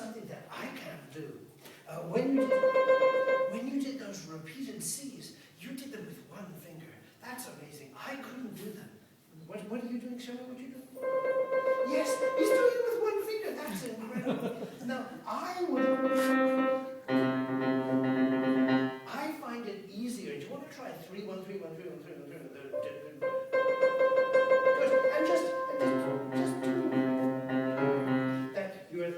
something that I can't do. When you did those repeated C's, you did them with one finger. That's amazing. I couldn't do that. What are you doing? Show me what you're doing. Yes, he's doing it with one finger. That's incredible. Now, I find it easier. Do you want to try 3, 1, 3, 1, 3, 1, 3, 1, 3, 1, 3? Good. And just do that.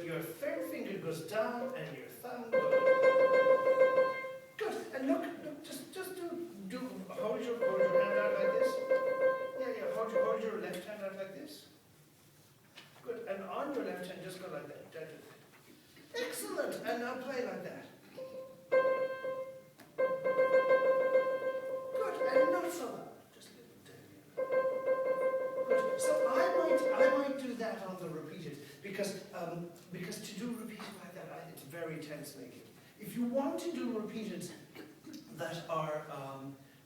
Your third finger goes down and your thumb goes. Good. And look, just do hold your hand out like this. Yeah, hold your left hand out like this. Good. And on your left hand, just go like that. Excellent. And now play like that. Good. And not so loud. Just a little bit. Good. So I might do that on the repeated because to do repeated like that, it's very tense making. If you want to do repeated that are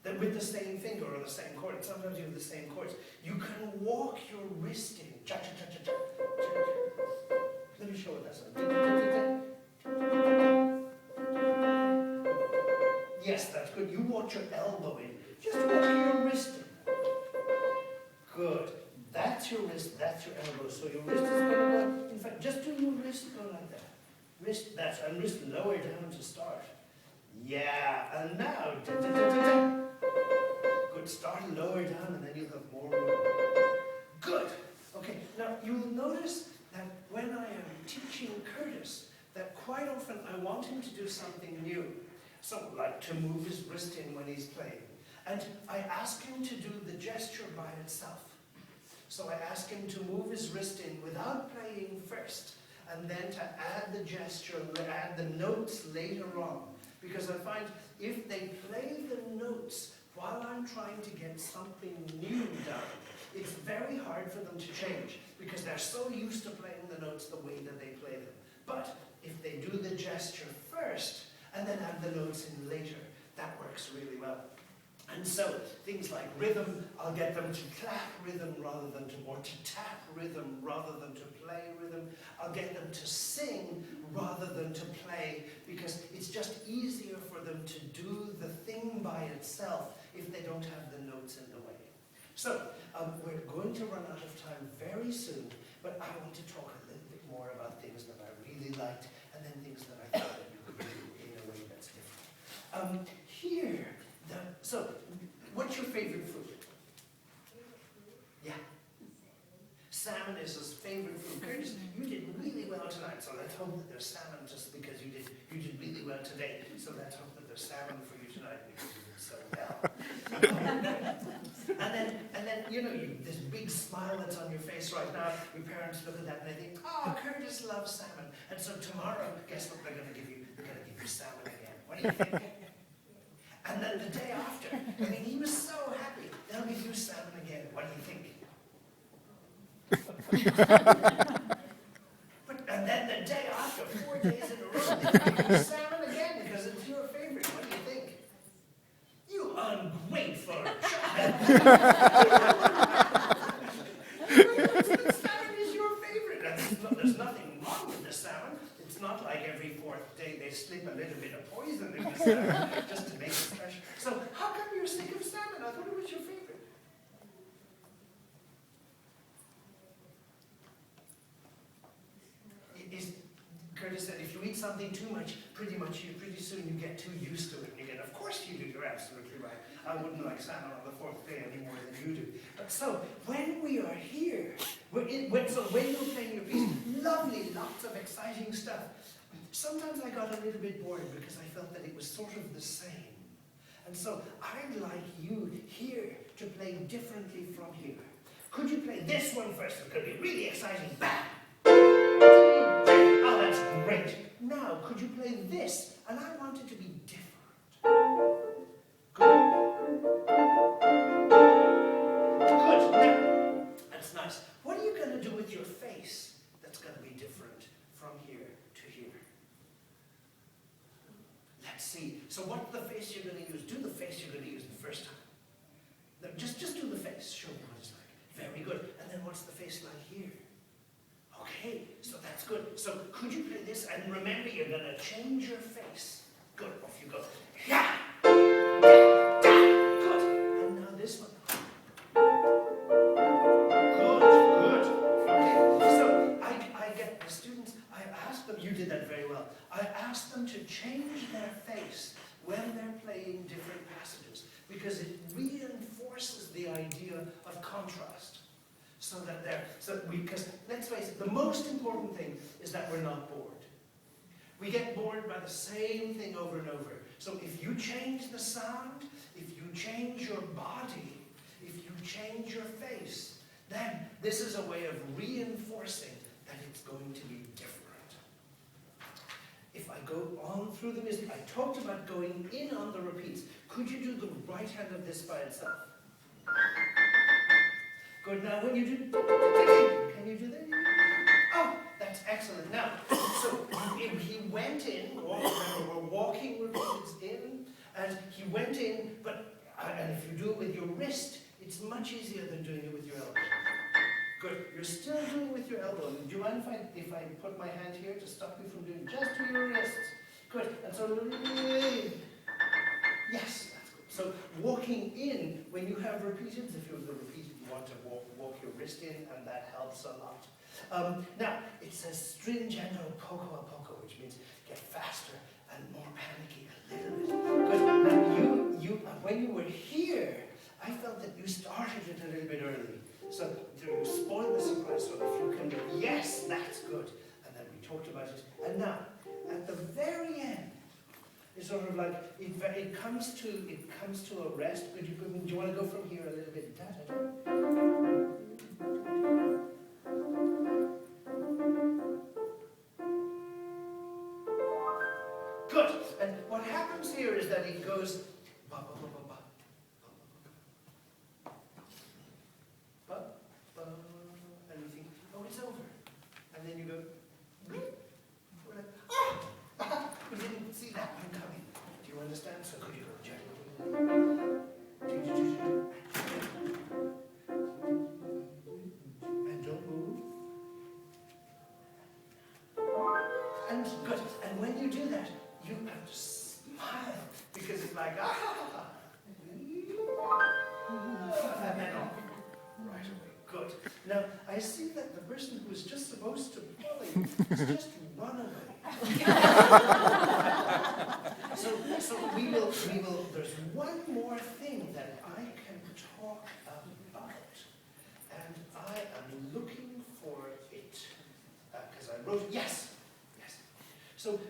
that with the same finger or the same chord, sometimes you have the same chords, you can walk your wrist in. Cha cha cha cha cha. Let me show what that's like. Yes, that's good. You walk your elbow in. Just walk your wrist in. Good. That's your wrist, that's your elbow. So your wrist is going to go, in fact, just do your wrist go like that. Wrist, and wrist lower down to start. Yeah, and now, good, start lower down and then you'll have more room. Good. Okay, now you'll notice that when I am teaching Curtis, that quite often I want him to do something new. So, like to move his wrist in when he's playing. And I ask him to do the gesture by itself. So I ask him to move his wrist in without playing first, and then to add the gesture, add the notes later on. Because I find if they play the notes while I'm trying to get something new done, it's very hard for them to change, because they're so used to playing the notes the way that they play them. But if they do the gesture first, and then add the notes in later, that works really well. And so, things like rhythm, I'll get them to clap rhythm rather than or to tap rhythm rather than to play rhythm. I'll get them to sing rather than to play, because it's just easier for them to do the thing by itself if they don't have the notes in the way. So, we're going to run out of time very soon, but I want to talk a little bit more about things that I really liked, and then things that I thought that you could do in a way that's different. So, what's your favorite food? Yeah. Salmon is his favorite food. Curtis, you did really well tonight, so let's hope that there's salmon just because you did really well today. So let's hope that there's salmon for you tonight because you did so well. and then this big smile that's on your face right now, your parents look at that and they think, oh, Curtis loves salmon. And so tomorrow, guess what they're going to give you? They're going to give you salmon again. What do you think? And then the day after, he was so happy, they'll give you salmon again. What do you think? And then the day after, 4 days in a row, they'll give you salmon again because it's your favorite. What do you think? You ungrateful child. Salmon is your favorite. And there's nothing wrong with the salmon. It's not like every 4th day they slip a little bit of poison in the salmon just to make it special. So how come you're sick of salmon? I thought it was your favorite. Curtis said if you eat something too much, pretty soon you get too used to it. And you get, of course you do, you're absolutely right. I wouldn't like salmon on the 4th day any more than you do. But so, when we are here, when you're playing your piece, lovely, lots of exciting stuff. Sometimes I got a little bit bored because I felt that it was sort of the same. And so, I'd like you here to play differently from here. Could you play this one first? It's going to be really exciting. Bam! Oh, that's great. Now, could you play this? And I want it to be different. Good. Good. Now, that's nice. What are you going to do with your face that's going to be different from here to here? Let's see. So what's the face you're going to use? Do the face you're going to use the first time. No, just do the face. Show me what it's like. Very good. And then what's the face like here? Okay, so that's good. So could you play this? And remember, you're going to change your face. Good, off you go. Yeah! Yeah! Yeah! Good. And now this one. Good, good. Okay, so I get the students, I ask them, you did that very well, I ask them to change their face when they're playing different passages, because it reinforces the idea of contrast. Because let's face it, the most important thing is that we're not bored. We get bored by the same thing over and over. So if you change the sound, if you change your body, if you change your face, then this is a way of reinforcing that it's going to be different. If I go on through the music, I talked about going in on the repeats. Could you do the right hand of this by itself? Good. Now when you do, can you do that? Oh, that's excellent. Now, so he went in, remember we're walking repeats in, and he went in, and if you do it with your wrist, it's much easier than doing it with your elbow. Good. You're still doing it with your elbow. Do you mind if I put my hand here to stop you from doing just to your wrists? Good. And so, yes, that's good. So walking in, when you have repeated, if you have the repeated, you want to walk your wrist in, and that helps a lot. Now, it says stringendo poco a poco, which means get faster and more panicky a little bit. Good. Now, when you were here, I felt that you started it a little bit early. So to spoil the surprise, so if you can go, yes, that's good. And then we talked about it. And now, at the very end, it's sort of like, it comes to a rest. Do you want to go from here a little bit? Good. And what happens here is that it goes, and you think, oh, it's over. And then you go, we're like, oh, we didn't see that one coming. Do you understand? So could you go gently? And don't move. And good. And when you do that, you have to smile, because it's like, ah. And then off. Right away. Good. Now, I see that the person who was just supposed to bully has just run away. so we will, there's one more thing that I can talk about, and I am looking for it, because I wrote, yes. So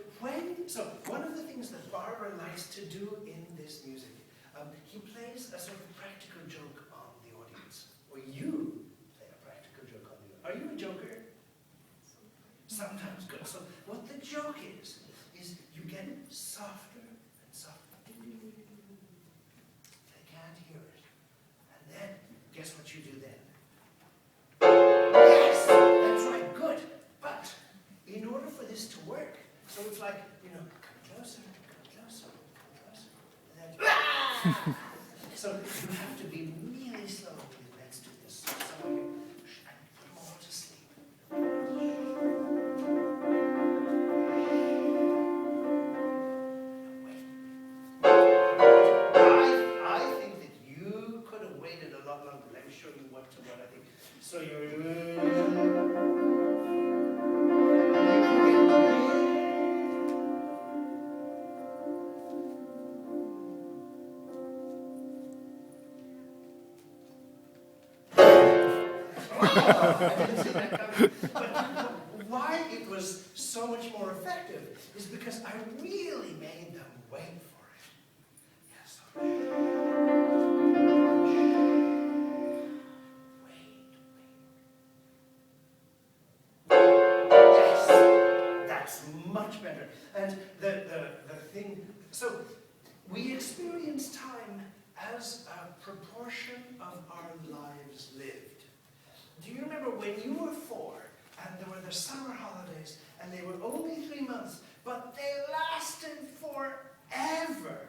one of the things that Barbara likes to do in this music, he plays a sort of practical joke on the audience, or you play a practical joke on the audience. Are you a joker? Sometimes. Good. So what the joke is you get softer and softer. They can't hear it. And then, guess what you do then? Yes! That's right, good. But in order for this to work, so it's like, come closer, and then, ah! So you have to be really slow. Let's do this. So you put them all to sleep. I think that you could have waited a lot longer. Let me show you what I think. So I didn't see that coming. But why it was so much more effective is because I really made them wait for it. Yes. Wait. Yes. That's much better. And the thing, so we experience time as a proportion of our lives lived. Do you remember when you were 4 and there were the summer holidays and they were only 3 months, but they lasted forever?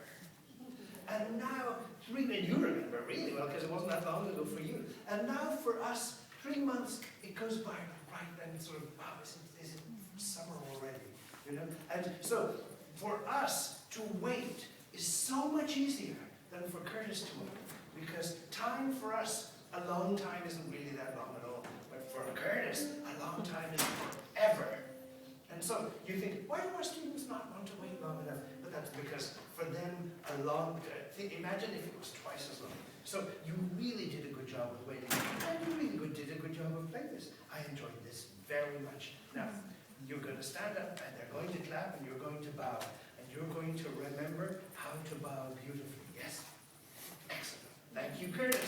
And now, and you remember really well because it wasn't that long ago for you. And now for us, 3 months, it goes by right and sort of, wow, is it summer already, you know? And so for us to wait is so much easier than for Curtis to wait, because time for us, a long time isn't really that long at all, but for Curtis, a long time is forever. And so you think, why do our students not want to wait long enough? But that's because for them, imagine if it was twice as long. So you really did a good job of waiting, and you really did a good job of playing this. I enjoyed this very much. Now, you're going to stand up, and they're going to clap, and you're going to bow. And you're going to remember how to bow beautifully. Yes? Excellent. Thank you, Curtis.